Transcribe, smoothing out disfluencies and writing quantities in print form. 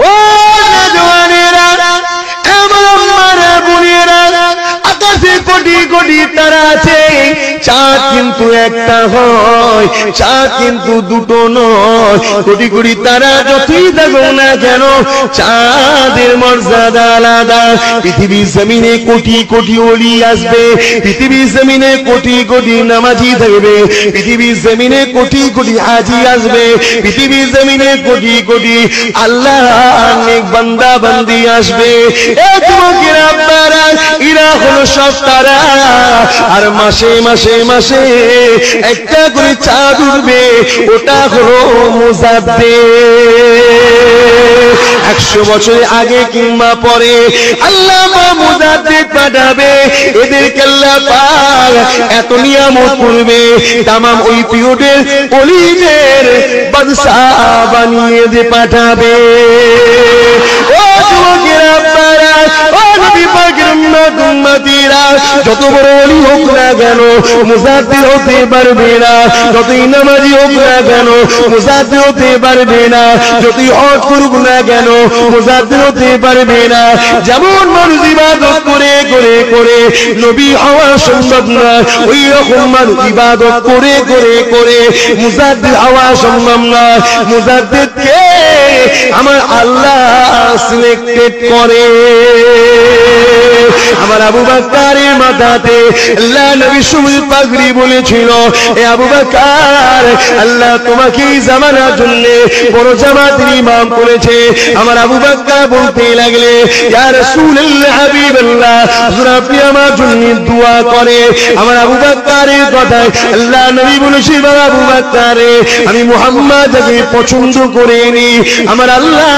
ও নওজওয়ানেরা, এমন মারা বুনিয়েরা, আকাশে কোটি কোটি তারা আছে, চাঁদ কিন্তু একটা হয়, চাঁদ কিন্তু দুটো নয়। কোটি কোটি তারা যতই দেখো না কেন, চাঁদের মর্যাদা আলাদা। পৃথিবীর জমিনে কোটি কোটি ওলি আসবে, পৃথিবীর জমিনে কোটি কোটি নামাজি থাকবে, পৃথিবীর জমিনে কোটি কোটি হাজি আসবে, পৃথিবীর জমিনে কোটি কোটি আল্লাহ নেক বান্দা বান্দি আসবে। এ যুবকেরা আপনারা, এরা হলো সব তারা। আর মাসে মাসে মাসে একটা করে চাঁদ উঠবে, ওটা হলো মুজাদ্দিদ। 100 বছর আগে কিংবা পরে আল্লাহ মুজাদ্দিদ পাঠাবে। এদেরকে আল্লাহ পাক এত নিয়ামত করবে, তামাম ওই পিরিয়ডের ওলিদের বাদশা বানিয়ে দিয়ে পাঠাবে। ও যুবকেরা আপনারা, ও নবী পাকের উম্মতিরা, যত বড় ওলি হোক না কেন মুজাদ্দিদ হতে পারবে না, যতই নামাজি হোক না কেন মুজাদ্দিদ হতে পারবে না, যতই হজ করুক না কেন মুজাদ্দিদ হতে পারবে না। যেমন মানুষ ইবাদত করে করে করে নবী হওয়া সম্ভব না, ওই রকম মানুষ ইবাদত করে করে করে মুজাদ্দিদ হওয়া সম্ভব না। মুজাদ্দিদকে আমার আল্লাহ সিলেক্টেড করে। আমার আবু বকরের মাথাতে আল্লাহ নবী সুবুল পাগড়ি বলেছিল, এ আবু বকর, আল্লাহ তোমাকে এই জামানার জন্য বড় জামাতের ইমাম করেছে। আমার আবু বকর বলতে লাগলে, ইয়া রাসূলুল্লাহ, হাবিবাল্লাহ, হুজুর আপনি আমার জন্য দোয়া করে। আমার আবু বকরের কথায় আল্লাহ নবী বলেছে, আবু বকর, আমি মুহাম্মদকে পছন্দ করিনি। আমার আল্লাহ